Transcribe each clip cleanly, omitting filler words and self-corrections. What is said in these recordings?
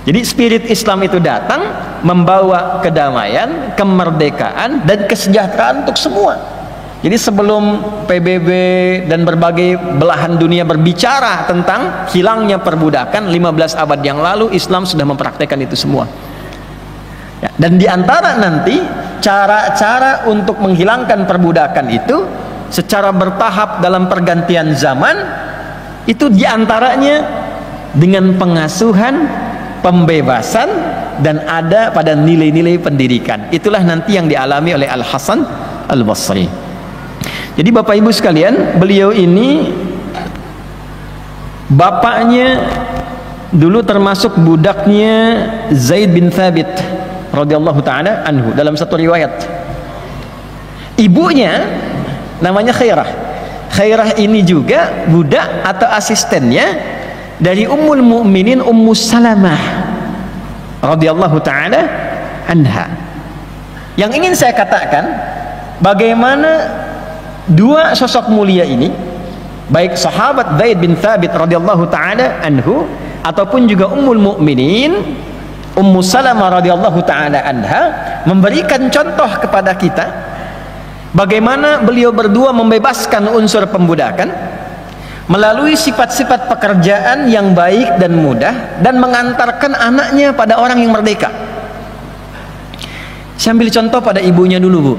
Jadi spirit Islam itu datang membawa kedamaian, kemerdekaan, dan kesejahteraan untuk semua. Jadi sebelum PBB dan berbagai belahan dunia berbicara tentang hilangnya perbudakan 15 abad yang lalu, Islam sudah mempraktekkan itu semua. Ya, dan diantara nanti cara-cara untuk menghilangkan perbudakan itu secara bertahap dalam pergantian zaman, itu diantaranya dengan pengasuhan, pembebasan, dan ada pada nilai-nilai pendidikan. Itulah nanti yang dialami oleh Al-Hasan Al-Basri. Jadi Bapak Ibu sekalian, beliau ini bapaknya dulu termasuk budaknya Zaid bin Thabit radhiyallahu taala anhu dalam satu riwayat. Ibunya namanya Khairah. Khairah ini juga budak atau asistennya dari Ummul Mukminin Ummu Salamah radhiyallahu taala anha. Yang ingin saya katakan, bagaimana dua sosok mulia ini, baik sahabat Zaid bin Thabit radhiyallahu taala anhu ataupun juga Ummul Mukminin Ummu Salamah radhiyallahu taala anha, memberikan contoh kepada kita bagaimana beliau berdua membebaskan unsur pembudakan melalui sifat-sifat pekerjaan yang baik dan mudah, dan mengantarkan anaknya pada orang yang merdeka. Saya ambil contoh pada ibunya dulu, Bu.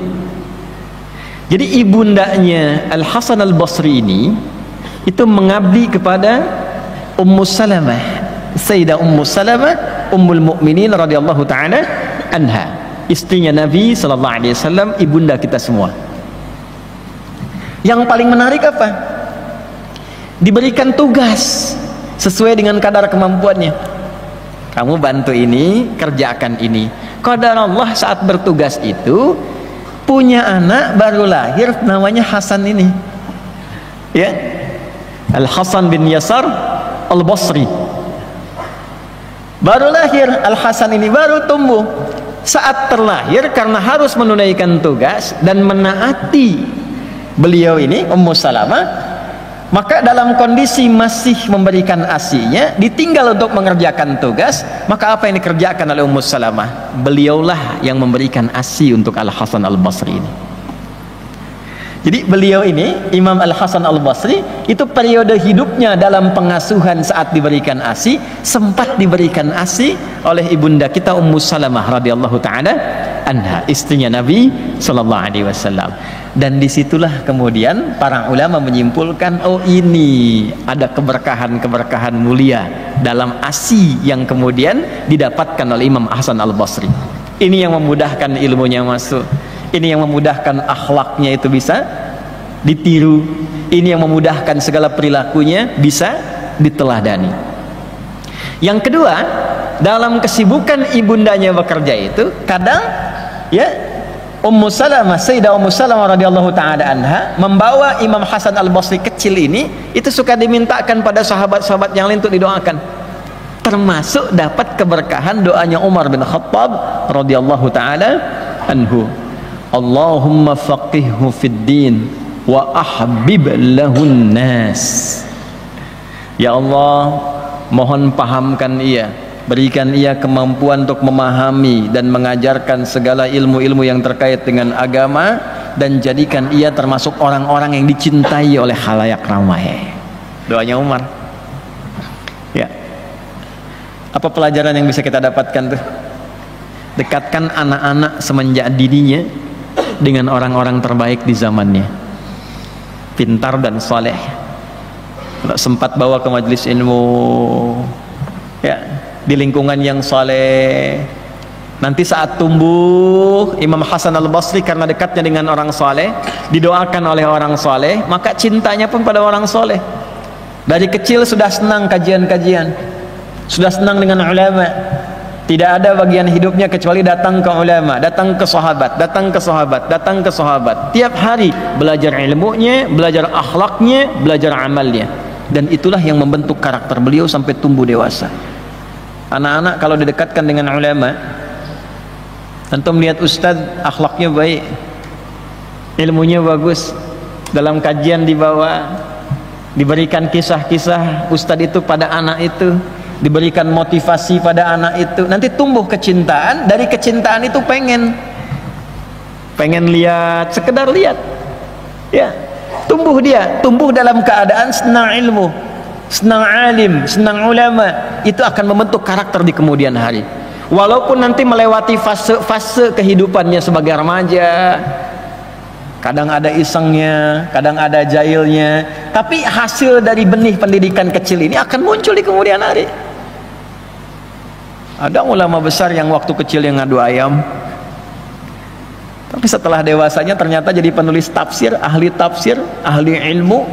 Jadi ibundanya Al-Hasan Al-Basri ini itu mengabdi kepada Ummu Salamah, Sayyidah Ummu Salamah Ummul Mukminin radhiyallahu taala anha, istrinya Nabi sallallahu alaihi wasallam, ibunda kita semua. Yang paling menarik apa? Diberikan tugas sesuai dengan kadar kemampuannya. Kamu bantu ini, kerjakan ini. Qadar Allah saat bertugas itu punya anak baru lahir namanya Hasan ini, ya, Al-Hasan bin Yasar Al-Basri. Baru lahir Al-Hasan ini, baru tumbuh. Saat terlahir, karena harus menunaikan tugas dan menaati beliau ini Ummu Salamah, maka dalam kondisi masih memberikan asinya, ditinggal untuk mengerjakan tugas, maka apa yang dikerjakan oleh Ummu Salamah? Beliaulah yang memberikan asi untuk Al-Hasan Al-Basri ini. Jadi beliau ini, Imam Al-Hasan Al-Basri, itu periode hidupnya dalam pengasuhan saat diberikan asi, sempat diberikan asi oleh ibunda kita Ummu Salamah radhiyallahu taala anha, istrinya Nabi sallallahu alaihi wasallam. Dan disitulah kemudian para ulama menyimpulkan, oh ini ada keberkahan-keberkahan mulia dalam asi yang kemudian didapatkan oleh Imam Hasan Al-Basri. Ini yang memudahkan ilmunya masuk, ini yang memudahkan akhlaknya itu bisa ditiru, ini yang memudahkan segala perilakunya bisa diteladani. Yang kedua, dalam kesibukan ibundanya bekerja itu, kadang ya Ummu Salamah, Sayyidah Ummu Salamah radhiyallahu taala anha membawa Imam Hasan Al-Basri kecil ini, itu suka dimintakan pada sahabat-sahabat yang lain untuk didoakan, termasuk dapat keberkahan doanya Umar bin Khattab radhiyallahu taala anhu. Allahumma faqihhu fid din wa ahbib lahun nas. Ya Allah, mohon pahamkan ia, berikan ia kemampuan untuk memahami dan mengajarkan segala ilmu-ilmu yang terkait dengan agama, dan jadikan ia termasuk orang-orang yang dicintai oleh khalayak ramai. Doanya Umar. Ya. Apa pelajaran yang bisa kita dapatkan tuh? Dekatkan anak-anak semenjak dininya dengan orang-orang terbaik di zamannya, pintar dan saleh. Kalau sempat bawa ke majelis ilmu, ya, di lingkungan yang saleh. Nanti saat tumbuh, Imam Hasan Al-Basri karena dekatnya dengan orang saleh, didoakan oleh orang saleh, maka cintanya pun pada orang saleh. Dari kecil sudah senang kajian-kajian, sudah senang dengan ulama. Tidak ada bagian hidupnya kecuali datang ke ulama, datang ke sahabat, datang ke sahabat, datang ke sahabat. Tiap hari belajar ilmunya, belajar akhlaknya, belajar amalnya. Dan itulah yang membentuk karakter beliau sampai tumbuh dewasa. Anak-anak kalau didekatkan dengan ulama, antum melihat ustadz akhlaknya baik, ilmunya bagus, dalam kajian dibawa, diberikan kisah-kisah ustadz itu pada anak itu, diberikan motivasi pada anak itu, nanti tumbuh kecintaan. Dari kecintaan itu pengen lihat, sekedar lihat, ya, tumbuh dalam keadaan senang ilmu, senang alim, senang ulama. Itu akan membentuk karakter di kemudian hari. Walaupun nanti melewati fase kehidupannya sebagai remaja, kadang ada isengnya, kadang ada jahilnya, tapi hasil dari benih pendidikan kecil ini akan muncul di kemudian hari. Ada ulama besar yang waktu kecil yang ngadu ayam, tapi setelah dewasanya ternyata jadi penulis tafsir, ahli ilmu,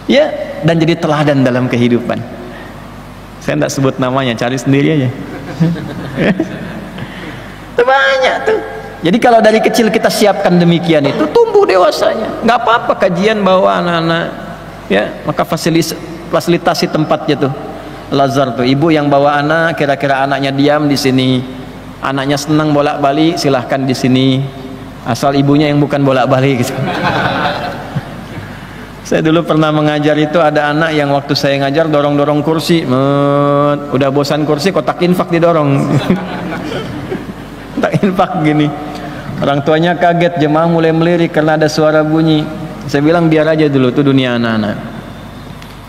ya, dan jadi teladan dalam kehidupan. Saya tidak sebut namanya, cari sendiri aja. Itu banyak tuh. Jadi kalau dari kecil kita siapkan demikian, itu tumbuh dewasanya. Nggak apa-apa kajian bawa anak-anak, ya, maka fasilitasi tempatnya tuh. Lazar tuh, ibu yang bawa anak, kira-kira anaknya diam di sini, anaknya senang bolak-balik, silahkan di sini, asal ibunya yang bukan bolak-balik gitu. Saya dulu pernah mengajar itu, ada anak yang waktu saya ngajar dorong-dorong kursi, udah bosan kursi, kotak infak didorong. Kotak infak gini. Orang tuanya kaget, jemaah mulai melirik karena ada suara bunyi. Saya bilang biar aja dulu, tuh dunia anak-anak.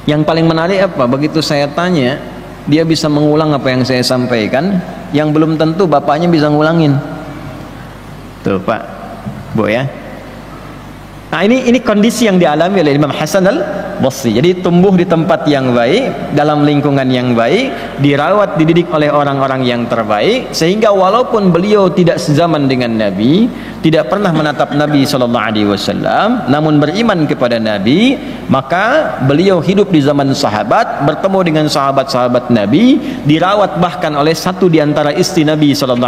Yang paling menarik apa? Begitu saya tanya, dia bisa mengulang apa yang saya sampaikan, yang belum tentu bapaknya bisa ngulangin. Tuh Pak, Bu ya. Nah ini kondisi yang dialami oleh Imam Hasan al-Basri. Jadi tumbuh di tempat yang baik, dalam lingkungan yang baik, dirawat, dididik oleh orang-orang yang terbaik, sehingga walaupun beliau tidak sezaman dengan Nabi, tidak pernah menatap Nabi SAW, namun beriman kepada Nabi, maka beliau hidup di zaman sahabat, bertemu dengan sahabat-sahabat Nabi, dirawat bahkan oleh satu di antara istri Nabi SAW,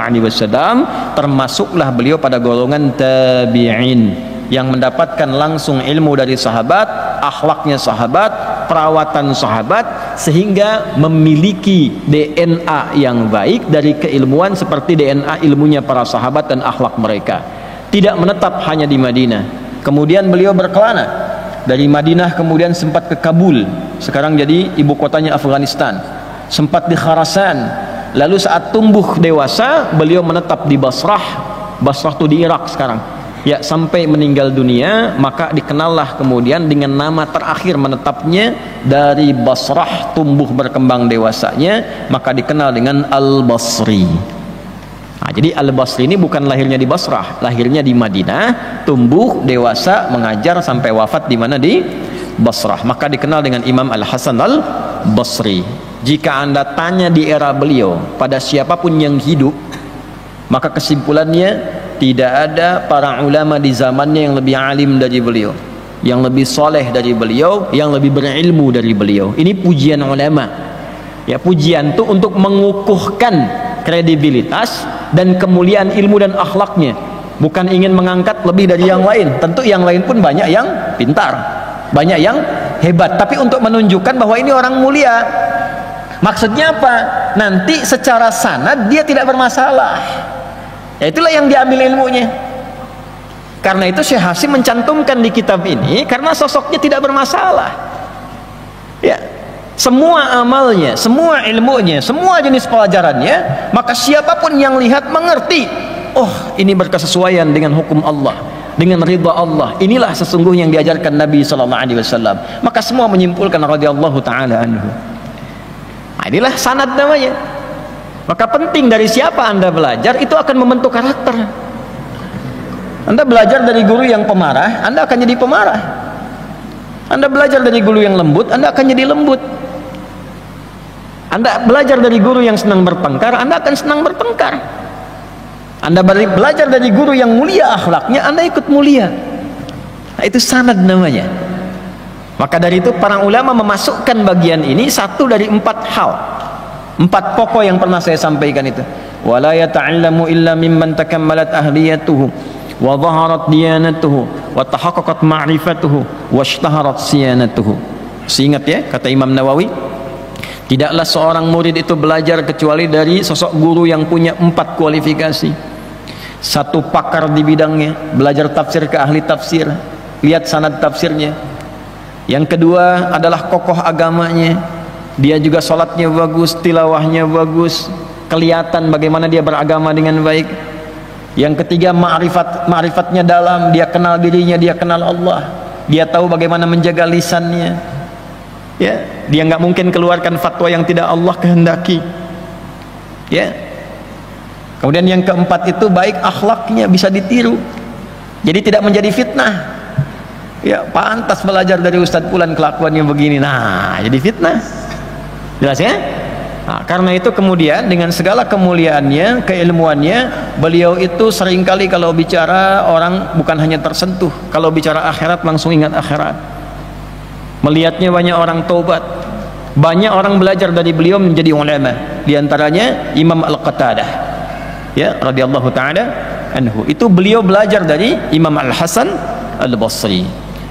termasuklah beliau pada golongan tabi'in yang mendapatkan langsung ilmu dari sahabat, akhlaknya sahabat, perawatan sahabat, sehingga memiliki DNA yang baik dari keilmuan seperti DNA ilmunya para sahabat dan akhlak mereka. Tidak menetap hanya di Madinah, kemudian beliau berkelana dari Madinah, kemudian sempat ke Kabul, sekarang jadi ibu kotanya Afghanistan, sempat di Khurasan, lalu saat tumbuh dewasa beliau menetap di Basrah itu di Irak sekarang, ya, sampai meninggal dunia. Maka dikenallah kemudian dengan nama terakhir menetapnya dari Basrah, tumbuh berkembang dewasanya, maka dikenal dengan Al-Basri. Nah, jadi Al-Basri ini bukan lahirnya di Basrah, lahirnya di Madinah, tumbuh dewasa, mengajar sampai wafat di mana, di Basrah, maka dikenal dengan Imam Al-Hasan Al-Basri. Jika Anda tanya di era beliau pada siapapun yang hidup, maka kesimpulannya tidak ada para ulama di zamannya yang lebih alim dari beliau, yang lebih soleh dari beliau, yang lebih berilmu dari beliau. Ini pujian ulama, ya, pujian itu untuk mengukuhkan kredibilitas dan kemuliaan ilmu dan akhlaknya, bukan ingin mengangkat lebih dari yang lain. Tentu yang lain pun banyak yang pintar, banyak yang hebat, tapi untuk menunjukkan bahwa ini orang mulia. Maksudnya apa? Nanti secara sanad dia tidak bermasalah, ya, itulah yang diambil ilmunya. Karena itu Syekh Hasim mencantumkan di kitab ini karena sosoknya tidak bermasalah, ya, semua amalnya, semua ilmunya, semua jenis pelajarannya, maka siapapun yang lihat mengerti, oh ini berkesesuaian dengan hukum Allah, dengan ridha Allah, inilah sesungguhnya yang diajarkan Nabi SAW. Maka semua menyimpulkan radhiyallahu ta'ala anhu. Nah, inilah sanad namanya. Maka penting dari siapa Anda belajar, itu akan membentuk karakter. Anda belajar dari guru yang pemarah, Anda akan jadi pemarah. Anda belajar dari guru yang lembut, Anda akan jadi lembut. Anda belajar dari guru yang senang bertengkar, Anda akan senang bertengkar. Anda belajar dari guru yang mulia akhlaknya, Anda ikut mulia. Nah, itu sanad namanya. Maka dari itu para ulama memasukkan bagian ini satu dari 4 hal, 4 pokok yang pernah saya sampaikan itu. Wala yata'allamu illa mimman takammalat ahliyatuhu wa dhaharat diyanatuhu wa tahaqqaqat ma'rifatuhu wa ishtaharat siyanatuhu. Ingat ya kata Imam Nawawi, tidaklah seorang murid itu belajar kecuali dari sosok guru yang punya 4 kualifikasi. 1, pakar di bidangnya, belajar tafsir ke ahli tafsir, lihat sanad tafsirnya. Yang kedua adalah kokoh agamanya, Dia juga sholatnya bagus, tilawahnya bagus, kelihatan bagaimana dia beragama dengan baik. Yang ketiga, ma'rifatnya dalam, dia kenal dirinya, dia kenal Allah, dia tahu bagaimana menjaga lisannya, ya, dia nggak mungkin keluarkan fatwa yang tidak Allah kehendaki, ya. Kemudian yang keempat itu baik akhlaknya, bisa ditiru, jadi tidak menjadi fitnah. Ya, pantas belajar dari Ustadz Fulan, kelakuannya begini, nah jadi fitnah. Jelas ya? Nah, karena itu kemudian dengan segala kemuliaannya, keilmuannya, beliau itu seringkali kalau bicara orang bukan hanya tersentuh, kalau bicara akhirat langsung ingat akhirat. Melihatnya banyak orang taubat, banyak orang belajar dari beliau menjadi ulama. Di antaranya Imam Al-Qatadah, ya, radhiyallahu taala anhu. Itu beliau belajar dari Imam Al-Hasan Al-Basri.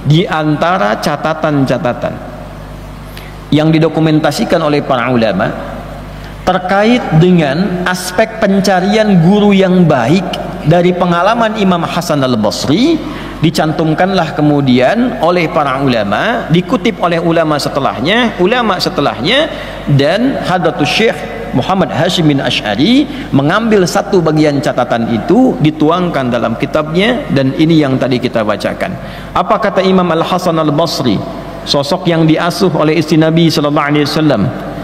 Di antara catatan-catatan yang didokumentasikan oleh para ulama terkait dengan aspek pencarian guru yang baik dari pengalaman Imam Hasan Al-Basri, dicantumkanlah kemudian oleh para ulama, dikutip oleh ulama setelahnya, dan Hadratus Syekh Muhammad Hashim bin Asy'ari mengambil satu bagian catatan itu, dituangkan dalam kitabnya, dan ini yang tadi kita bacakan. Apa kata Imam Al-Hasan Al-Basri, sosok yang diasuh oleh istri Nabi sallallahu alaihi wasallam,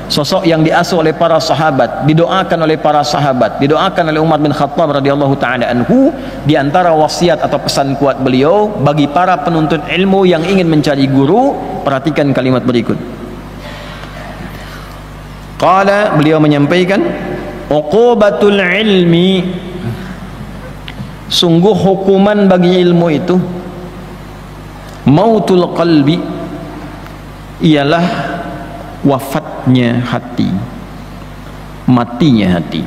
sosok yang diasuh oleh para sahabat, didoakan oleh para sahabat, didoakan oleh Umar bin Khattab radhiyallahu taala anhu. Di antara wasiat atau pesan kuat beliau bagi para penuntut ilmu yang ingin mencari guru, perhatikan kalimat berikut. Qala, beliau menyampaikan, uqubatul ilmi, sungguh hukuman bagi ilmu itu, mautul qalbi, ialah wafatnya hati, matinya hati.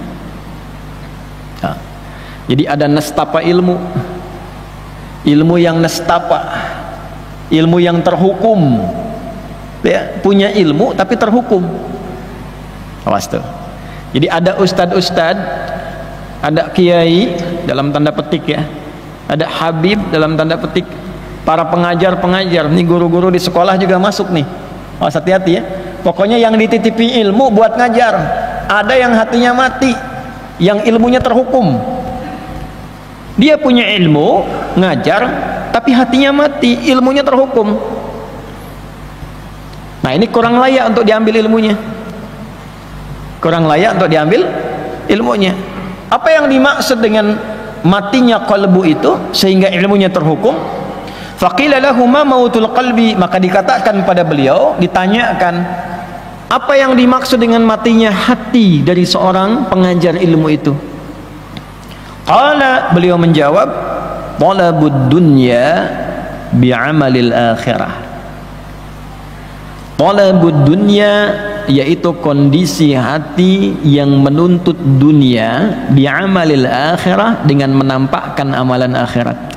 Nah, jadi ada nastapa ilmu, ilmu yang nastapa, ilmu yang terhukum, ya, punya ilmu tapi terhukum. Awas tuh. Jadi ada ustad-ustad, ada kiai dalam tanda petik, ya, ada habib dalam tanda petik, para pengajar-pengajar, nih guru-guru di sekolah juga masuk nih. Oh, hati-hati ya. Pokoknya yang dititipi ilmu buat ngajar. Ada yang hatinya mati, yang ilmunya terhukum. Dia punya ilmu, ngajar, tapi hatinya mati, ilmunya terhukum. Nah, ini kurang layak untuk diambil ilmunya. Kurang layak untuk diambil ilmunya. Apa yang dimaksud dengan matinya qalbu itu sehingga ilmunya terhukum? Faqila lahu ma mautul qalbi, maka dikatakan pada beliau, ditanyakan, apa yang dimaksud dengan matinya hati dari seorang pengajar ilmu itu? Qala, beliau menjawab, talabud dunya bi'amalil akhirah. Talabud dunya, yaitu kondisi hati yang menuntut dunia, bi'amalil akhirah, dengan menampakkan amalan akhirat.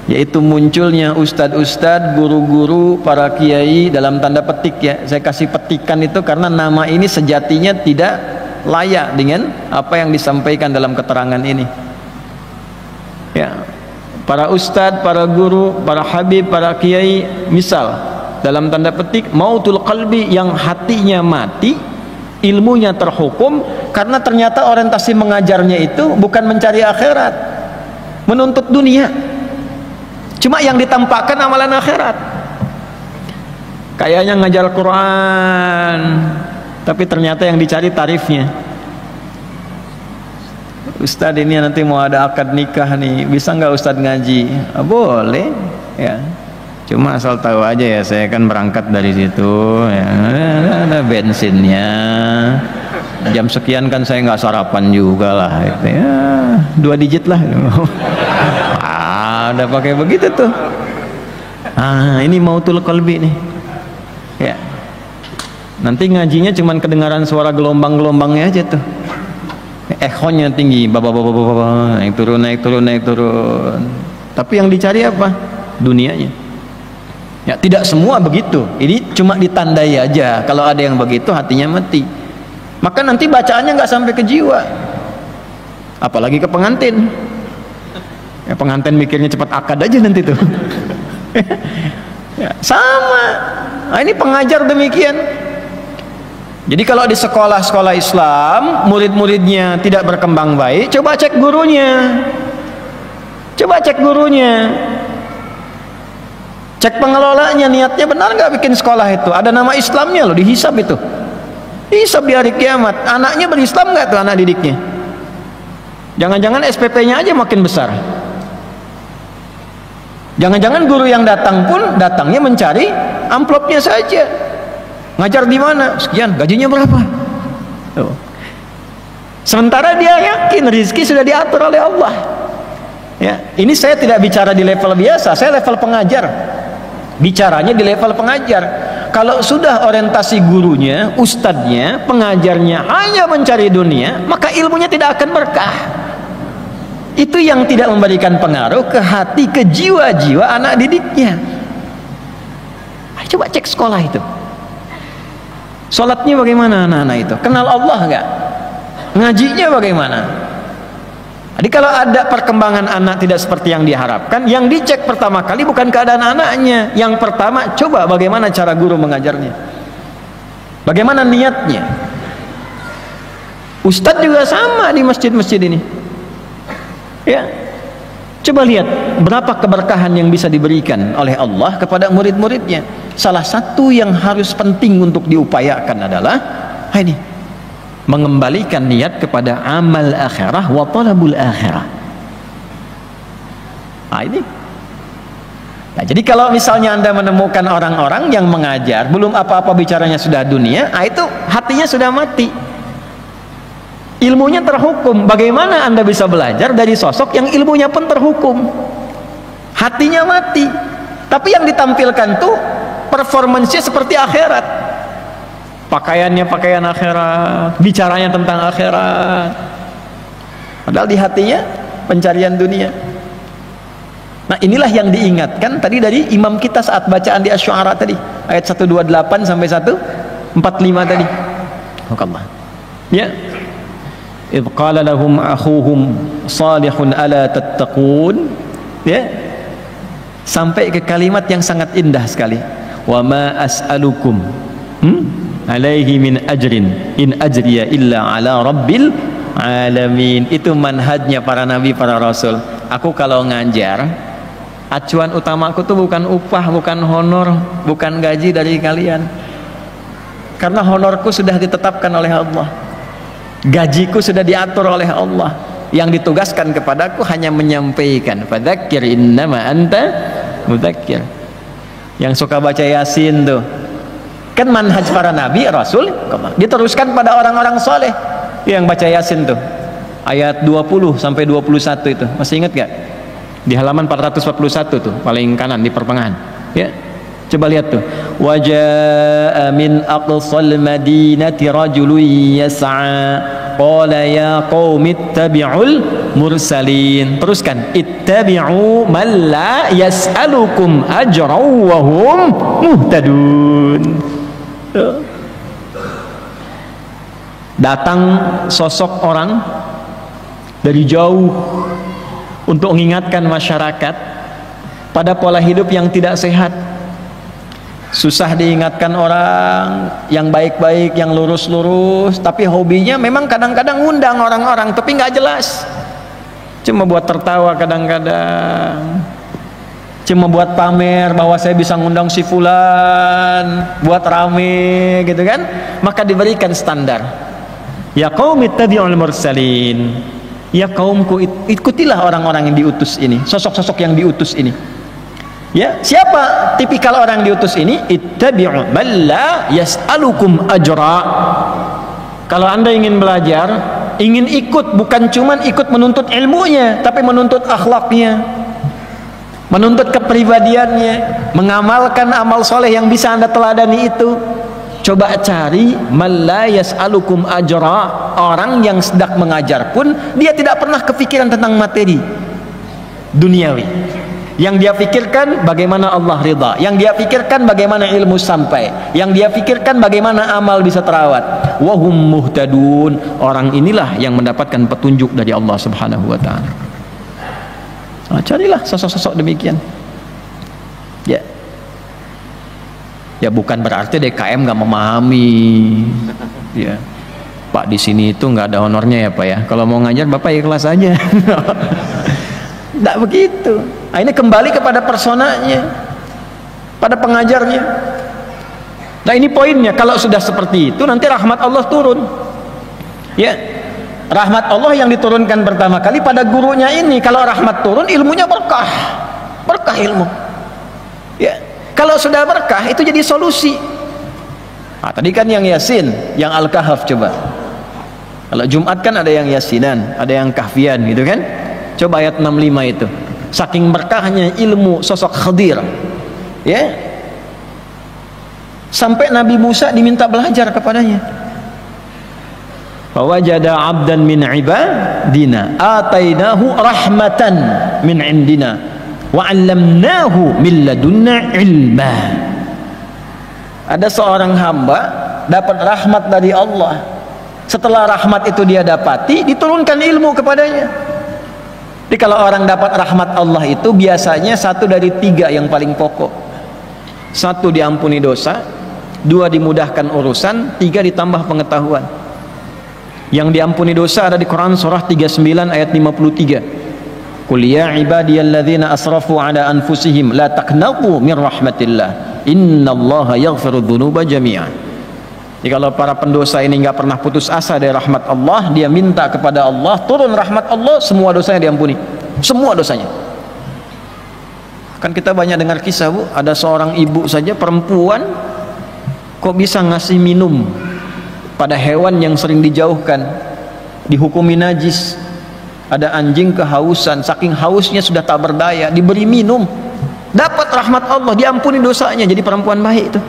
Yaitu munculnya ustad-ustad, guru-guru, para kiai dalam tanda petik, ya, saya kasih petikan itu karena nama ini sejatinya tidak layak dengan apa yang disampaikan dalam keterangan ini, ya. Para ustad, para guru, para habib, para kiai, misal dalam tanda petik mautul qalbi, yang hatinya mati, ilmunya terhukum, karena ternyata orientasi mengajarnya itu bukan mencari akhirat, menuntut dunia. Cuma yang ditampakkan amalan akhirat. Kayaknya ngajar Quran, tapi ternyata yang dicari tarifnya. Ustadz, ini nanti mau ada akad nikah nih, bisa nggak Ustadz ngaji? Boleh, ya. Cuma asal tahu aja ya, saya kan berangkat dari situ, ya, ada bensinnya. Jam sekian kan saya nggak sarapan juga lah, gitu, ya, 2 digit lah. Udah pakai begitu tuh. Ini mautul qalbi nih, ya. Nanti ngajinya cuman kedengaran suara gelombang-gelombangnya aja tuh, echonya tinggi, naik turun, naik turun, naik turun. Tapi yang dicari apa? Dunianya. Ya, tidak semua begitu. Ini cuma ditandai aja. Kalau ada yang begitu, hatinya mati. Maka nanti bacaannya nggak sampai ke jiwa, apalagi ke pengantin. Ya, pengantin mikirnya cepat akad aja nanti tuh. Ya, sama. Nah, ini pengajar demikian. Jadi kalau di sekolah-sekolah Islam murid-muridnya tidak berkembang baik, coba cek gurunya. Coba cek gurunya. Cek pengelolanya, niatnya benar nggak bikin sekolah itu? Ada nama Islamnya loh, dihisab itu. Hisab di hari kiamat. Anaknya berislam nggak tuh anak didiknya? Jangan-jangan SPP-nya aja makin besar. Jangan-jangan guru yang datang pun datangnya mencari amplopnya saja. Ngajar di mana? Sekian, gajinya berapa? Tuh. Sementara dia yakin rezeki sudah diatur oleh Allah. Ya, ini saya tidak bicara di level biasa, saya level pengajar. Bicaranya di level pengajar. Kalau sudah orientasi gurunya, ustadznya, pengajarnya hanya mencari dunia, maka ilmunya tidak akan berkah. Itu yang tidak memberikan pengaruh ke hati, ke jiwa-jiwa anak didiknya. Coba cek sekolah itu. Sholatnya bagaimana anak-anak itu? Kenal Allah enggak? Ngajinya bagaimana? Jadi kalau ada perkembangan anak tidak seperti yang diharapkan, yang dicek pertama kali bukan keadaan anaknya. Yang pertama, coba bagaimana cara guru mengajarnya. Bagaimana niatnya. Ustadz juga sama di masjid-masjid ini. Ya, coba lihat berapa keberkahan yang bisa diberikan oleh Allah kepada murid-muridnya. Salah satu yang harus penting untuk diupayakan adalah ini, mengembalikan niat kepada amal akhirah wa talabul akhirah. Nah ini. Nah, jadi kalau misalnya Anda menemukan orang-orang yang mengajar belum apa-apa bicaranya sudah dunia, itu hatinya sudah mati. Ilmunya terhukum. Bagaimana Anda bisa belajar dari sosok yang ilmunya pun terhukum? Hatinya mati. Tapi yang ditampilkan tuh performance-nya seperti akhirat. Pakaiannya pakaian akhirat, bicaranya tentang akhirat. Padahal di hatinya pencarian dunia. Nah, inilah yang diingatkan tadi dari imam kita saat bacaan di Asy-Syu'ara tadi, ayat 128 sampai 145 tadi. Allah. Ya. Idh qala lahum akhuhum salihun ala tattaqun. Ya. Sampai ke kalimat yang sangat indah sekali. Wa ma as'alukum alaihi min ajrin in ajriya illa ala rabbil alamin. Itu manhajnya para nabi, para rasul. Aku kalau ngajar, acuan utamaku tuh bukan upah, bukan honor, bukan gaji dari kalian. Karena honorku sudah ditetapkan oleh Allah, gajiku sudah diatur oleh Allah. Yang ditugaskan kepadaku hanya menyampaikan. Fadzakir innama anta mudzakir. Yang suka baca Yasin tuh kan manhaj para nabi, rasul, diteruskan pada orang-orang soleh yang baca Yasin tuh ayat 20 sampai 21 itu. Masih ingat gak? Di halaman 441 tuh paling kanan di pertengahan. Ya, coba lihat tuh. Waja'a min aqsal madinati rajulun yas'a qala ya qaumi ittabi'ul mursalin. Teruskan, ittabi'u man la yas'alukum ajran wa hum muhtadun. Datang sosok orang dari jauh untuk mengingatkan masyarakat pada pola hidup yang tidak sehat. Susah diingatkan orang yang baik-baik, yang lurus-lurus, tapi hobinya memang kadang-kadang ngundang orang-orang tapi nggak jelas, cuma buat tertawa kadang-kadang, cuma buat pamer bahwa saya bisa ngundang si fulan, buat rame gitu kan. Maka diberikan standar, ya qaumi ittabi'ul mursalin, ya kaumku ikutilah orang-orang yang diutus ini, sosok-sosok yang diutus ini. Ya, siapa tipikal orang diutus ini? Ittabi'u man la yas'alukum ajra. Kalau Anda ingin belajar, ingin ikut, bukan cuman ikut menuntut ilmunya, tapi menuntut akhlaknya, menuntut kepribadiannya, mengamalkan amal soleh yang bisa Anda teladani itu. Coba cari man la yas'alukum ajra. Orang yang sedang mengajar pun dia tidak pernah kepikiran tentang materi duniawi. Yang dia pikirkan bagaimana Allah ridha, yang dia pikirkan bagaimana ilmu sampai, yang dia pikirkan bagaimana amal bisa terawat. Wahum muhtadun. Orang inilah yang mendapatkan petunjuk dari Allah Subhanahu wa taala. Nah, carilah sosok-sosok demikian. Ya. Ya bukan berarti DKM nggak memahami. Ya, Pak di sini itu nggak ada honornya ya Pak ya. Kalau mau ngajar Bapak ikhlas aja. Tidak begitu. Nah, ini kembali kepada personanya, pada pengajarnya. Nah ini poinnya. Kalau sudah seperti itu nanti rahmat Allah turun. Ya, rahmat Allah yang diturunkan pertama kali pada gurunya ini. Kalau rahmat turun, ilmunya berkah, berkah ilmu. Ya, kalau sudah berkah itu jadi solusi. Nah, tadi kan yang Yasin, yang Al-Kahf coba. Kalau Jumat kan ada yang Yasinan, ada yang Kahfian gitu kan. Coba ayat 65 itu. Saking berkahnya ilmu sosok Khadir. Ya. Sampai Nabi Musa diminta belajar kepadanya. Wajada 'abdan min ibadina atainahu rahmatan min indina wa 'allamnahu min ladunna ilma. Ada seorang hamba dapat rahmat dari Allah. Setelah rahmat itu dia dapati, diturunkan ilmu kepadanya. Jadi kalau orang dapat rahmat Allah itu biasanya satu dari tiga yang paling pokok. Satu, diampuni dosa. Dua, dimudahkan urusan. Tiga, ditambah pengetahuan. Yang diampuni dosa ada di Quran surah 39 ayat 53. Qul ya ibadiyalladzina asrafu ala anfusihim la taqnatu min rahmatillah innallaha yaghfiru dzunuba jami'an. Jadi kalau para pendosa ini nggak pernah putus asa dari rahmat Allah, dia minta kepada Allah turun rahmat Allah, semua dosanya diampuni, semua dosanya. Kan kita banyak dengar kisah Bu, ada seorang ibu saja perempuan kok bisa ngasih minum pada hewan yang sering dijauhkan, dihukumi najis. Ada anjing kehausan, saking hausnya sudah tak berdaya, diberi minum, dapat rahmat Allah, diampuni dosanya, jadi perempuan baik itu.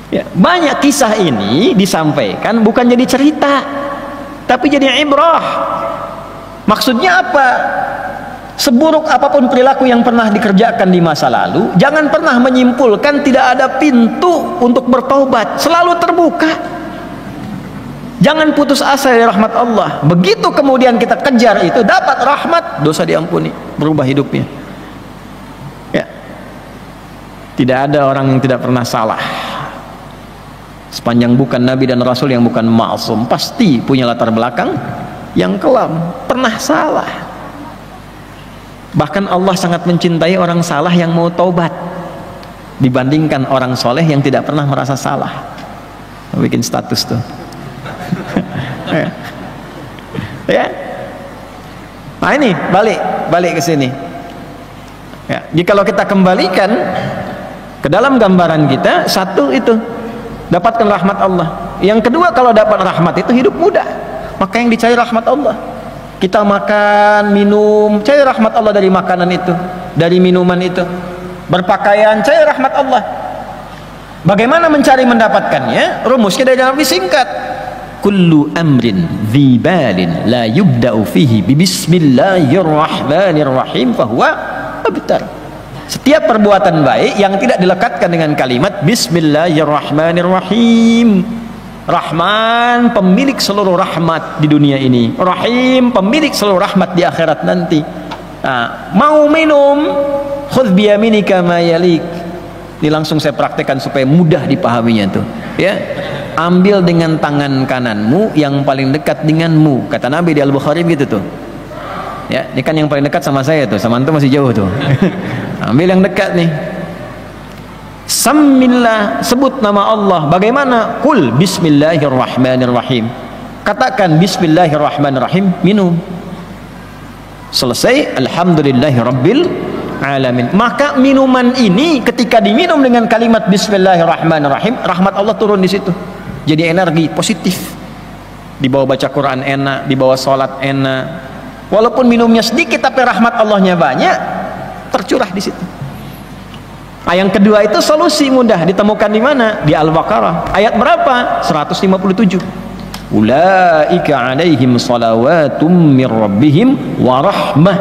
Ya, banyak kisah ini disampaikan bukan jadi cerita, tapi jadi ibrah. Maksudnya apa? Seburuk apapun perilaku yang pernah dikerjakan di masa lalu, jangan pernah menyimpulkan tidak ada pintu untuk bertaubat, selalu terbuka. Jangan putus asa dari rahmat Allah. Begitu kemudian kita kejar itu, dapat rahmat, dosa diampuni, berubah hidupnya. Ya. Tidak ada orang yang tidak pernah salah. Sepanjang bukan Nabi dan Rasul yang bukan ma'sum, pasti punya latar belakang yang kelam, pernah salah. Bahkan Allah sangat mencintai orang salah yang mau taubat dibandingkan orang soleh yang tidak pernah merasa salah. Bikin status tuh. Ya. Nah ini balik ke sini. Ya, jadi kalau kita kembalikan ke dalam gambaran kita, satu itu dapatkan rahmat Allah. Yang kedua, kalau dapat rahmat itu hidup mudah. Maka yang dicari rahmat Allah. Kita makan, minum, cari rahmat Allah dari makanan itu, dari minuman itu. Berpakaian, cari rahmat Allah. Bagaimana mencari mendapatkannya? Rumusnya dari Nabi singkat. Kullu amrin dhi balin la yubda'u fihi bismillahirrahmanirrahim fahuwa abtar. Setiap perbuatan baik yang tidak dilekatkan dengan kalimat bismillahirrahmanirrahim. Rahman, pemilik seluruh rahmat di dunia ini. Rahim, pemilik seluruh rahmat di akhirat nanti. Nah, mau minum, khudh biyaminika ma yalik. Ini langsung saya praktekkan supaya mudah dipahaminya tuh. Ya, ambil dengan tangan kananmu yang paling dekat denganmu. Kata Nabi di Al-Bukhari gitu tuh. Ya, ini kan yang paling dekat sama saya tuh, sama antum masih jauh tuh. Ambil yang dekat nih. Samillah, sebut nama Allah. Bagaimana? Qul bismillahirrahmanirrahim. Katakan bismillahirrahmanirrahim, minum. Selesai, alhamdulillahirabbil alamin. Maka minuman ini ketika diminum dengan kalimat bismillahirrahmanirrahim, rahmat Allah turun di situ. Jadi energi positif. Dibawa baca Quran enak, dibawa sholat enak. Walaupun minumnya sedikit tapi rahmat Allahnya banyak, tercurah di situ. Yang kedua itu solusi mudah ditemukan di mana? Di Al-Baqarah. Ayat berapa? 157. Ulaika alaihim salawatum mir rabbihim wa rahmah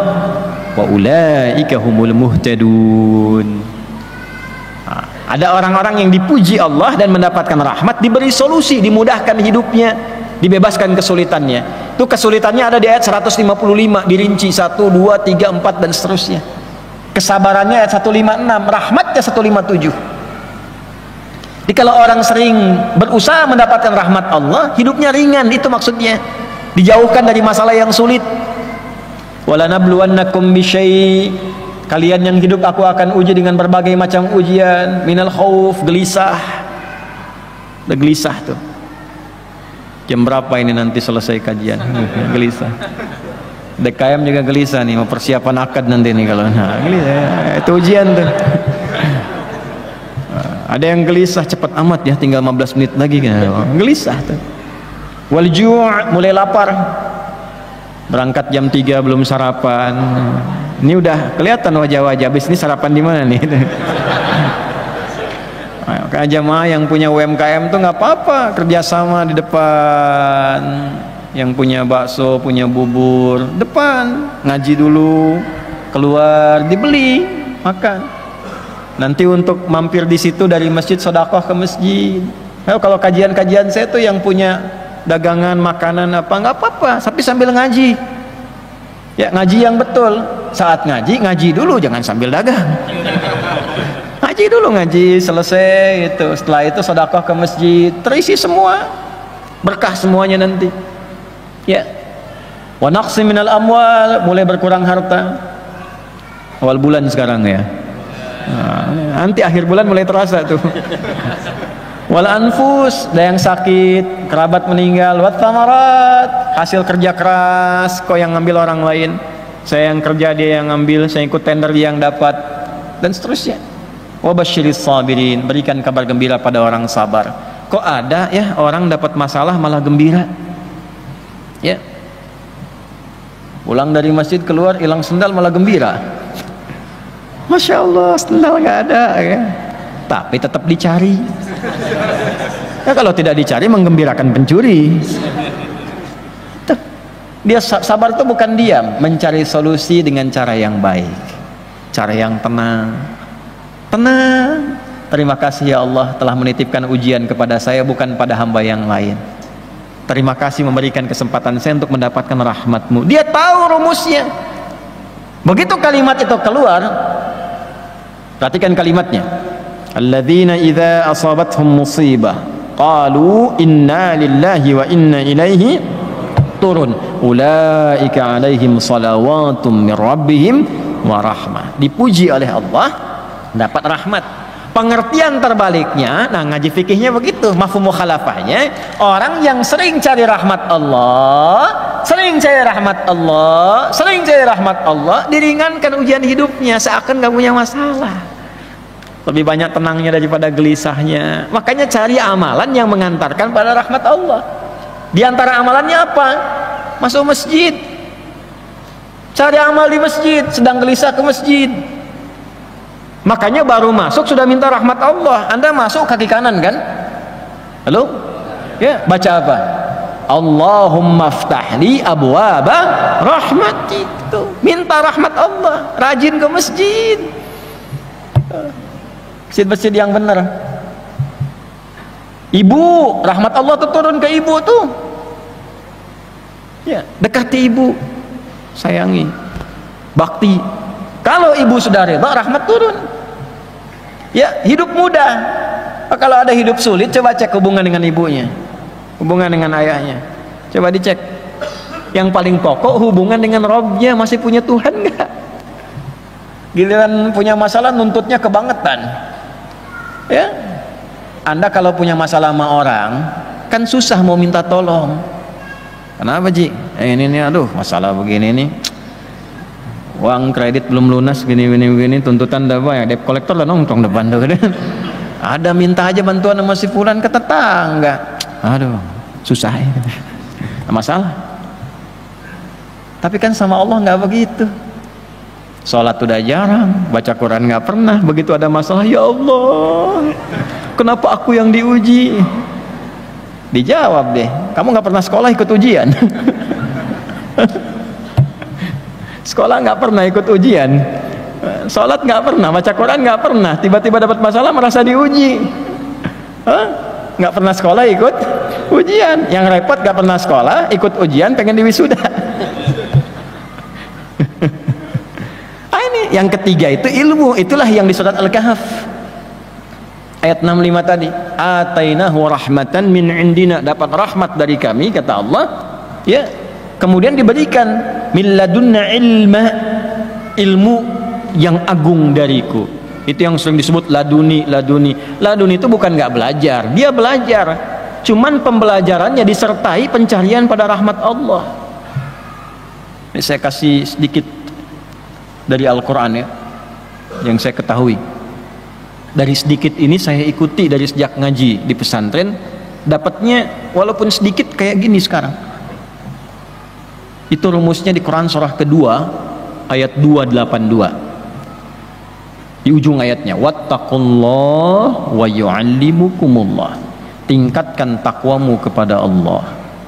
wa ulaika humul muhtadun. Ada orang-orang yang dipuji Allah dan mendapatkan rahmat, diberi solusi, dimudahkan hidupnya, dibebaskan kesulitannya. Itu kesulitannya ada di ayat 155, dirinci 1, 2, 3, 4 dan seterusnya. Kesabarannya ayat 156, rahmatnya 157. Jadi kalau orang sering berusaha mendapatkan rahmat Allah, hidupnya ringan, itu maksudnya. Dijauhkan dari masalah yang sulit. Walanabluwannakum bisyai', kalian yang hidup aku akan uji dengan berbagai macam ujian. Minal khauf, gelisah. Udah gelisah tuh. Jam berapa ini nanti selesai kajian? Gelisah. DKM juga gelisah nih, mau persiapan akad nanti nih kalau. Nah, gelisah. Itu ujian tuh. Ada yang gelisah, cepat amat ya, tinggal 15 menit lagi kan. Gelisah tuh. Wal ju', mulai lapar. Berangkat jam 3 belum sarapan. Ini udah kelihatan wajah-wajah, habis ini sarapan di mana nih? Kayak jamaah yang punya UMKM tuh nggak apa-apa, kerjasama di depan. Yang punya bakso, punya bubur, depan. Ngaji dulu, keluar, dibeli, makan. Nanti untuk mampir di situ dari masjid sedekah ke masjid. Kalau kajian-kajian saya tuh yang punya dagangan makanan apa nggak apa-apa, tapi sambil ngaji. Ya ngaji yang betul. Saat ngaji dulu, jangan sambil dagang. Ngaji dulu, ngaji selesai itu. Setelah itu sedekah ke masjid, terisi semua, berkah semuanya nanti. Ya. Wa naqsi minal amwal, mulai berkurang harta. Awal bulan sekarang ya. Nah, nanti akhir bulan mulai terasa tuh. Wal anfus, ada yang sakit, kerabat meninggal. Wat thamarat, hasil kerja keras, kok yang ngambil orang lain, saya yang kerja dia yang ngambil, saya ikut tender dia yang dapat, dan seterusnya. Wa basyiris sabirin, berikan kabar gembira pada orang sabar. Kok ada ya orang dapat masalah malah gembira? Ya, pulang dari masjid keluar hilang sendal malah gembira. Masya Allah, sendal nggak ada ya. Tapi tetap dicari ya, kalau tidak dicari menggembirakan pencuri. Dia sabar itu bukan diam, mencari solusi dengan cara yang baik, cara yang tenang. Terima kasih ya Allah telah menitipkan ujian kepada saya, bukan pada hamba yang lain. Terima kasih memberikan kesempatan saya untuk mendapatkan rahmat-Mu. Dia tahu rumusnya. Begitu kalimat itu keluar, perhatikan kalimatnya. Alladzina idza asabathum musibah qalu inna lillahi wa inna ilaihi turun. Ulaika alaihim salawatum min rabbihim wa rahmah. Dipuji oleh Allah, dapat rahmat. Pengertian terbaliknya, nah ngaji fikihnya begitu, mafhum mukhalafahnya, orang yang sering cari rahmat Allah, sering cari rahmat Allah, diringankan ujian hidupnya, seakan gak punya masalah. Lebih banyak tenangnya daripada gelisahnya. Makanya cari amalan yang mengantarkan pada rahmat Allah. Di antara amalannya apa? Masuk masjid. Cari amal di masjid, sedang gelisah ke masjid. Makanya baru masuk sudah minta rahmat Allah. Anda masuk kaki kanan kan? Halo? Ya, baca apa? Allahumma ftahli abwaba rahmati. Itu minta rahmat Allah, rajin ke masjid. Masjid-masjid yang benar. Ibu, rahmat Allah tuh turun ke ibu tuh. Ya, dekati ibu, sayangi, bakti. Kalau ibu sudah reda, rahmat turun. Ya, hidup mudah. Kalau ada hidup sulit, coba cek hubungan dengan ibunya, hubungan dengan ayahnya. Coba dicek. Yang paling pokok hubungan dengan Rabbnya, masih punya Tuhan nggak? Giliran punya masalah nuntutnya kebangetan. Ya, Anda kalau punya masalah sama orang, kan susah mau minta tolong. Kenapa Ji? Ini nih, aduh masalah begini nih. Uang kredit belum lunas, gini, tuntutan dah banyak, debt collector lah nongkrong depan tuh. Ada minta aja bantuan sama si fulan ke tetangga. Aduh, susah ya. Masalah. Tapi kan sama Allah nggak begitu. Sholat udah jarang, baca Quran nggak pernah. Begitu ada masalah, ya Allah, kenapa aku yang diuji? Dijawab deh, kamu nggak pernah sekolah ikut ujian. Sekolah nggak pernah ikut ujian, sholat nggak pernah, baca Quran nggak pernah, tiba-tiba dapat masalah merasa diuji. Nggak pernah sekolah ikut ujian, yang repot nggak pernah sekolah ikut ujian pengen diwisuda. Ini yang ketiga itu ilmu, itulah yang di surat Al-Kahf Ayat 65 tadi, atainahu rahmatan min indina, dapat rahmat dari kami kata Allah, ya. Kemudian diberikan min ladunna ilma, ilmu yang agung dariku. Itu yang sering disebut laduni. Laduni itu bukan nggak belajar, dia belajar, cuman pembelajarannya disertai pencarian pada rahmat Allah. Ini saya kasih sedikit dari Al-Quran ya, yang saya ketahui. Dari sedikit ini saya ikuti dari sejak ngaji di pesantren, dapatnya walaupun sedikit kayak gini sekarang. Itu rumusnya di Quran surah kedua ayat 282. Di ujung ayatnya, wattaqullah wa yu'allimukumullah. Tingkatkan takwamu kepada Allah,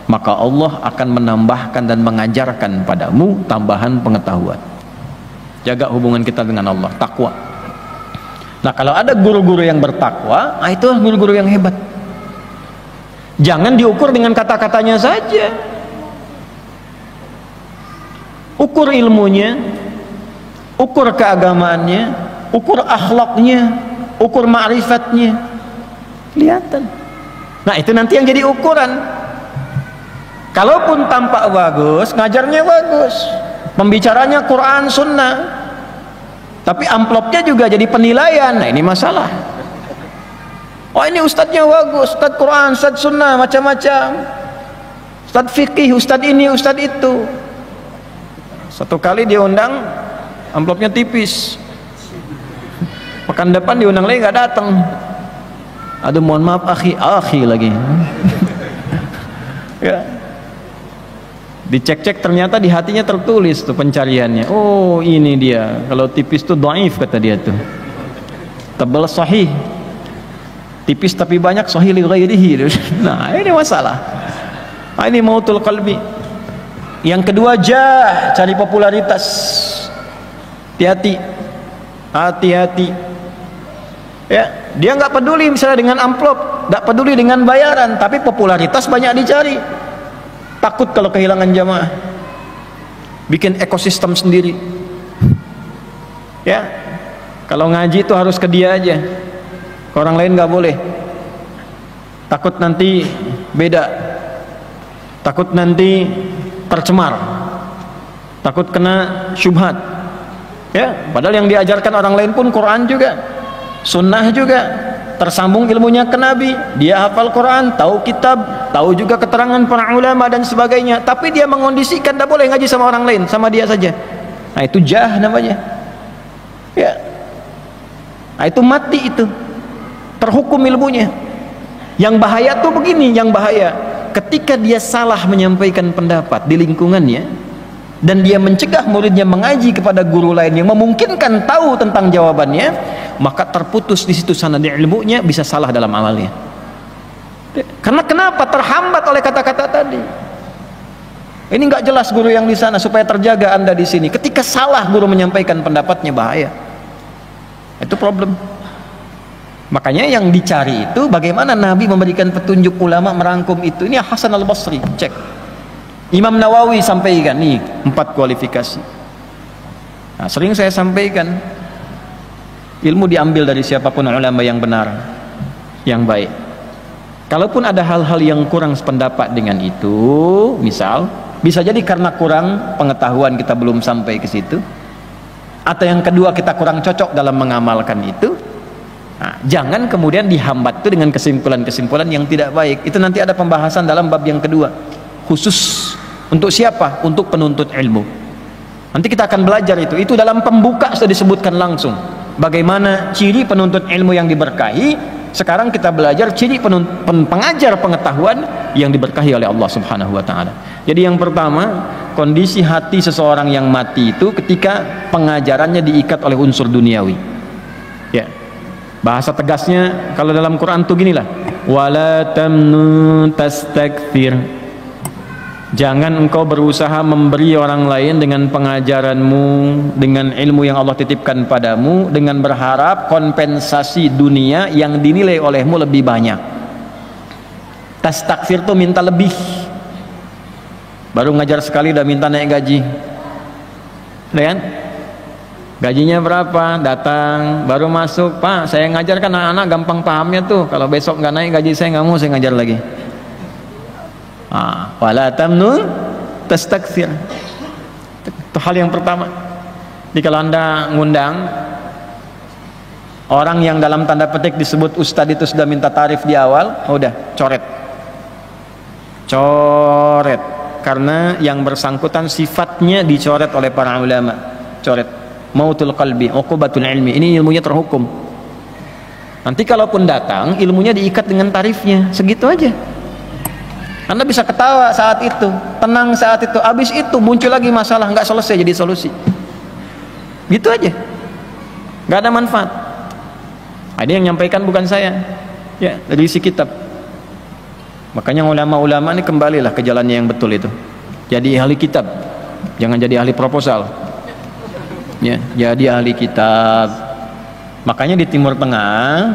maka Allah akan menambahkan dan mengajarkan padamu tambahan pengetahuan. Jaga hubungan kita dengan Allah, takwa. Nah, kalau ada guru-guru yang bertakwa, itu guru-guru yang hebat. Jangan diukur dengan kata-katanya saja. Ukur ilmunya, ukur keagamaannya, ukur akhlaknya, ukur ma'rifatnya. Kelihatan. Nah, itu nanti yang jadi ukuran. Kalaupun tampak bagus, ngajarnya bagus, pembicaranya Quran Sunnah, tapi amplopnya juga jadi penilaian. Nah, ini masalah. Oh, ini ustadznya bagus, ustadz Quran, ustadz Sunnah, macam-macam, ustadz fikih, ustadz ini, ustadz itu. Satu kali diundang, amplopnya tipis. Pekan depan diundang lagi nggak datang. Aduh, mohon maaf akhi lagi. Ya. Dicek-cek ternyata di hatinya tertulis tuh pencariannya. Oh, ini dia. Kalau tipis tuh dhaif kata dia tuh. Tebal sahih. Tipis tapi banyak sahih li ghairihi. Nah, ini masalah. Nah, ini mautul qalbi. Yang kedua, cari popularitas. Hati-hati. Hati-hati. Ya, dia nggak peduli misalnya dengan amplop, nggak peduli dengan bayaran, tapi popularitas banyak dicari. Takut kalau kehilangan jamaah, bikin ekosistem sendiri. Ya, kalau ngaji itu harus ke dia aja, ke orang lain nggak boleh. Takut nanti beda, takut nanti tercemar, takut kena syubhat. Ya, padahal yang diajarkan orang lain pun Quran juga, Sunnah juga. Tersambung ilmunya ke Nabi, dia hafal Quran, tahu kitab, tahu juga keterangan para ulama dan sebagainya, tapi dia mengondisikan tidak boleh ngaji sama orang lain, sama dia saja. Nah, itu namanya. Ya. Nah, itu mati, itu terhukum ilmunya. Yang bahaya tuh begini, yang bahaya ketika dia salah menyampaikan pendapat di lingkungannya dan dia mencegah muridnya mengaji kepada guru lain yang memungkinkan tahu tentang jawabannya, maka terputus di situ sanad ilmunya, bisa salah dalam amalnya. Karena kenapa? Terhambat oleh kata-kata tadi. Ini nggak jelas guru yang di sana, supaya terjaga Anda di sini. Ketika salah guru menyampaikan pendapatnya, bahaya. Itu problem. Makanya yang dicari itu bagaimana Nabi memberikan petunjuk, ulama merangkum itu. Ini Hasan al-Basri, cek. Imam Nawawi sampaikan nih 4 kualifikasi. Nah, sering saya sampaikan, ilmu diambil dari siapapun ulama yang benar, yang baik. Kalaupun ada hal-hal yang kurang sependapat dengan itu, misal bisa jadi karena kurang pengetahuan, kita belum sampai ke situ, atau yang kedua kita kurang cocok dalam mengamalkan itu. Nah, jangan kemudian dihambat itu dengan kesimpulan-kesimpulan yang tidak baik. Itu nanti ada pembahasan dalam bab yang kedua, khusus untuk siapa? Untuk penuntut ilmu. Nanti kita akan belajar itu. Itu dalam pembuka sudah disebutkan langsung bagaimana ciri penuntut ilmu yang diberkahi. Sekarang kita belajar ciri pengajar pengetahuan yang diberkahi oleh Allah Subhanahu wa taala. Jadi yang pertama, kondisi hati seseorang yang mati itu ketika pengajarannya diikat oleh unsur duniawi. Ya. Bahasa tegasnya kalau dalam Quran tuh ginilah, wala tamnun tastakthir. Jangan engkau berusaha memberi orang lain dengan pengajaranmu, dengan ilmu yang Allah titipkan padamu, dengan berharap kompensasi dunia yang dinilai olehmu lebih banyak. Tastakfir itu minta lebih. Baru ngajar sekali udah minta naik gaji. Lihat? Gajinya berapa? Datang, baru masuk, Pak, saya ngajarkan anak-anak gampang pahamnya tuh. Kalau besok nggak naik gaji saya nggak mau saya ngajar lagi. Wala tamnun tastakthir. Itu hal yang pertama. Jadi kalau Anda ngundang orang yang dalam tanda petik disebut ustadz itu sudah minta tarif di awal, udah coret. Coret. Karena yang bersangkutan sifatnya dicoret oleh para ulama. Coret. Mautul qalbi, uqubatul ilmi. Ini ilmunya terhukum. Nanti kalaupun datang, ilmunya diikat dengan tarifnya, segitu aja. Anda bisa ketawa saat itu, tenang saat itu, habis itu muncul lagi masalah, nggak selesai jadi solusi. Gitu aja. Nggak ada manfaat. Ini yang nyampaikan bukan saya, ya, dari isi kitab. Makanya ulama-ulama ini kembalilah ke jalannya yang betul itu. Jadi ahli kitab, jangan jadi ahli proposal. Ya, jadi ahli kitab. Makanya di Timur Tengah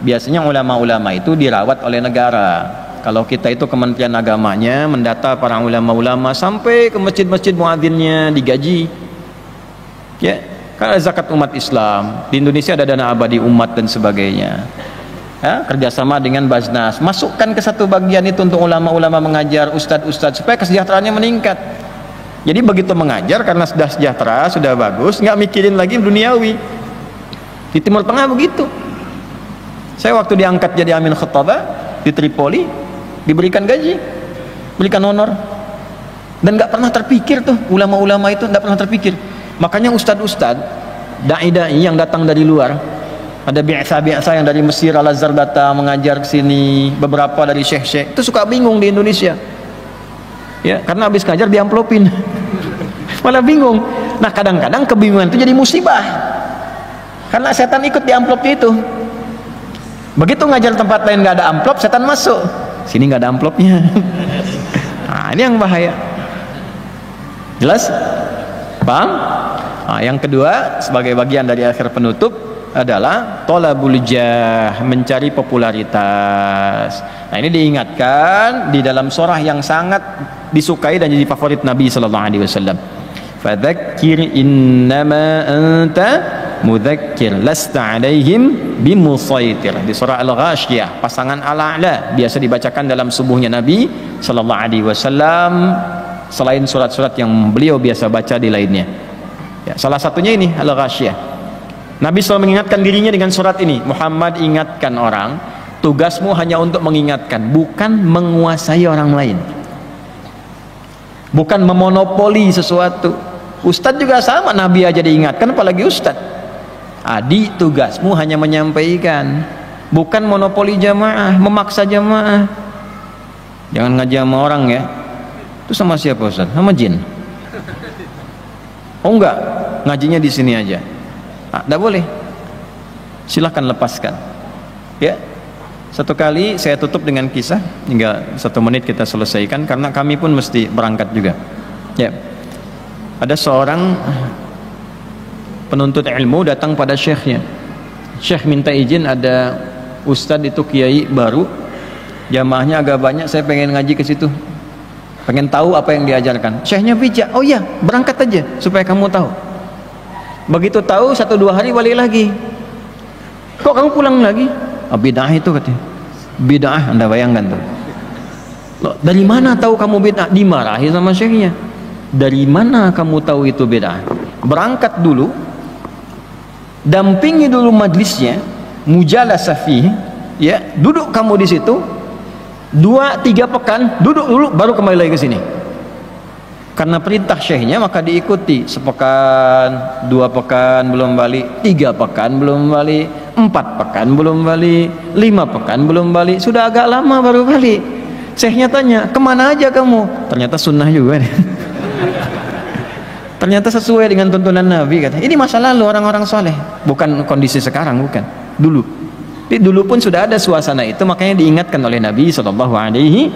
biasanya ulama-ulama itu dirawat oleh negara. Kalau kita itu Kementerian Agamanya mendata para ulama-ulama sampai ke masjid-masjid muadzinnya digaji. Ya, karena zakat umat Islam di Indonesia ada dana abadi umat dan sebagainya. Ya, kerjasama dengan Basnas, masukkan ke satu bagian itu untuk ulama-ulama mengajar, ustadz-ustadz supaya kesejahteraannya meningkat. Jadi begitu mengajar karena sudah sejahtera, sudah bagus, nggak mikirin lagi duniawi. Di Timur Tengah begitu. Saya waktu diangkat jadi amin khutbah di Tripoli, diberikan gaji, berikan honor, dan nggak pernah terpikir tuh ulama-ulama itu nggak pernah terpikir. Makanya ustadz-ustadz, dai-dai yang datang dari luar, ada biasa-biasa yang dari Mesir, Al-Azhar datang mengajar ke sini, beberapa dari syekh-syekh itu suka bingung di Indonesia. Ya, karena habis ngajar diamplopin. Malah bingung. Nah, kadang-kadang kebingungan itu jadi musibah. Karena setan ikut di amplopnya itu. Begitu ngajar tempat lain nggak ada amplop, setan masuk. Sini nggak ada amplopnya. Nah, ini yang bahaya. Jelas? Paham? Nah, yang kedua sebagai bagian dari akhir penutup adalah tolabul jah, mencari popularitas. Nah, ini diingatkan di dalam surah yang sangat disukai dan jadi favorit Nabi sallallahu alaihi wasallam. Fadzakir innama anta mudzakir lasta alaihim bimusaitir. Di surah Al-Ghasyiyah, pasangan Al-A'la biasa dibacakan dalam subuhnya Nabi sallallahu alaihi wasallam selain surat-surat yang beliau biasa baca di lainnya. Ya, salah satunya ini Al-Ghasyiyah. Nabi selalu mengingatkan dirinya dengan surat ini. Muhammad, ingatkan orang, tugasmu hanya untuk mengingatkan, bukan menguasai orang lain, bukan memonopoli sesuatu. Ustadz juga sama, Nabi aja diingatkan apalagi ustadz. Adi, tugasmu hanya menyampaikan, bukan monopoli jamaah, memaksa jamaah. Jangan ngaji sama orang ya. Itu sama siapa Ustadz? Sama jin. Oh enggak, ngajinya di sini aja. Tidak boleh. Silahkan lepaskan. Ya, satu kali saya tutup dengan kisah, hingga 1 menit kita selesaikan karena kami pun mesti berangkat juga. Ya, ada seorang penuntut ilmu datang pada syekhnya. Syekh minta izin, ada ustadz itu kiai baru, jamaahnya agak banyak, saya pengen ngaji ke situ, pengen tahu apa yang diajarkan. Syekhnya bijak, oh iya berangkat aja supaya kamu tahu. Begitu tahu 1-2 hari balik lagi. Kok kamu pulang lagi? Oh, bid'ah itu katanya. Bid'ah, Anda bayangkan tuh. Loh, dari mana tahu kamu bid'ah? Dimarahi sama syekhnya. Dari mana kamu tahu itu bid'ah? Berangkat dulu, dampingi dulu majlisnya, mujalasah fihi, ya, duduk kamu di situ 2-3 pekan, duduk dulu baru kembali lagi ke sini. Karena perintah syekhnya maka diikuti. Sepekan, 2 pekan belum balik, 3 pekan belum balik, 4 pekan belum balik, 5 pekan belum balik, sudah agak lama baru balik. Syekhnya tanya, kemana aja kamu? Ternyata sunnah juga nih. Ternyata sesuai dengan tuntunan Nabi, kata. Ini masa lalu orang-orang soleh, bukan kondisi sekarang, bukan. Dulu. Tapi dulu pun sudah ada suasana itu, makanya diingatkan oleh Nabi Shallallahu Alaihi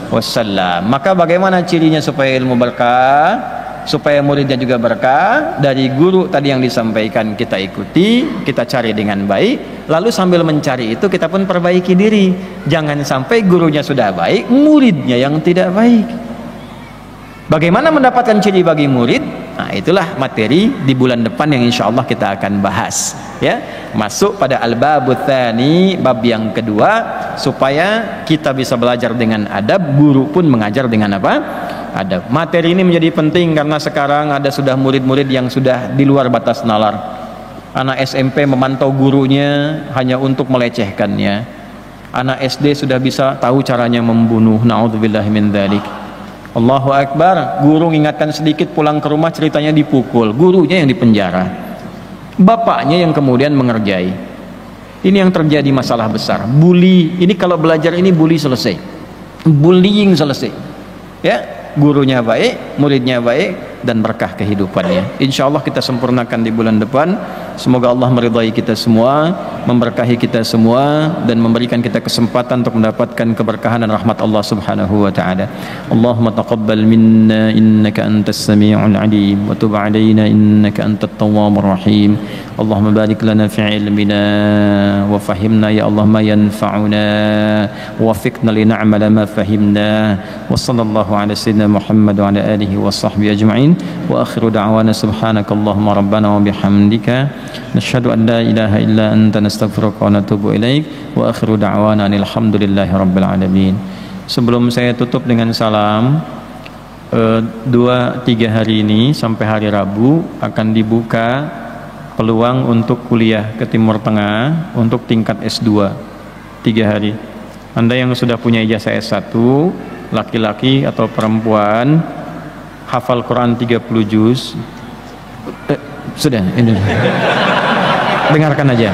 Wasallam. Maka bagaimana cirinya supaya ilmu berkah, supaya muridnya juga berkah? Dari guru tadi yang disampaikan kita ikuti, kita cari dengan baik, lalu sambil mencari itu kita pun perbaiki diri. Jangan sampai gurunya sudah baik, muridnya yang tidak baik. Bagaimana mendapatkan ciri bagi murid? Nah, itulah materi di bulan depan yang insya Allah kita akan bahas. Ya, masuk pada al-babut tsani, bab yang kedua, supaya kita bisa belajar dengan adab, guru pun mengajar dengan apa? Adab. Materi ini menjadi penting karena sekarang ada sudah murid-murid yang sudah di luar batas nalar. Anak SMP memantau gurunya hanya untuk melecehkannya. Anak SD sudah bisa tahu caranya membunuh. Na'udzubillahi min dzalik. Allahu Akbar, guru mengingatkan sedikit, pulang ke rumah ceritanya dipukul, gurunya yang dipenjara, bapaknya yang kemudian mengerjai. Ini yang terjadi, masalah besar. Bully, ini kalau belajar ini bully selesai, bullying selesai. Ya, gurunya baik, muridnya baik, dan berkah kehidupannya. Insya Allah kita sempurnakan di bulan depan. Semoga Allah meridai kita semua, memberkahi kita semua, dan memberikan kita kesempatan untuk mendapatkan keberkahan dan rahmat Allah Subhanahu wa taala. Allahumma taqabbal minna innaka antas samiul alim wa tub alaina innaka antat tawwabur rahim. Allahumma barik lana fi ilmina wa fahimna ya Allah ma yanfa'una wa waffiqna li na'mala ma fahimna. Wa sallallahu ala sayyidina Muhammad wa ala alihi wa sahbihi ajma'in. Wa akhiru da'wana subhanakallahumma rabbana wa bihamdika nashhadu an la ilaha illa anta nastaghfiruka wa natubu ilaik. Wa akhiru da'wana alhamdulillahi rabbil alamin. Sebelum saya tutup dengan salam, 2-3 hari ini sampai hari Rabu akan dibuka peluang untuk kuliah ke Timur Tengah untuk tingkat S2 3 hari. Anda yang sudah punya ijazah S1, laki-laki atau perempuan, hafal Quran 30 juz, sudah ini dengarkan aja,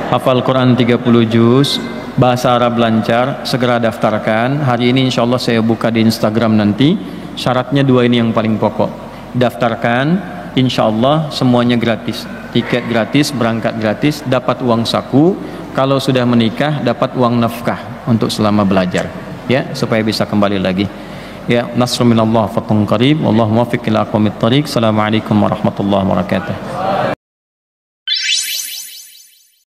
hafal Quran 30 juz, bahasa Arab lancar, segera daftarkan. Hari ini insya Allah saya buka di Instagram nanti. Syaratnya 2 ini yang paling pokok. Daftarkan, insya Allah semuanya gratis, tiket gratis, berangkat gratis, dapat uang saku. Kalau sudah menikah dapat uang nafkah untuk selama belajar, ya, supaya bisa kembali lagi. Ya, nasrun minallah, fathun qarib, wallahu muwaffiq ila aqwamit thariq. Assalamualaikum warahmatullahi wabarakatuh.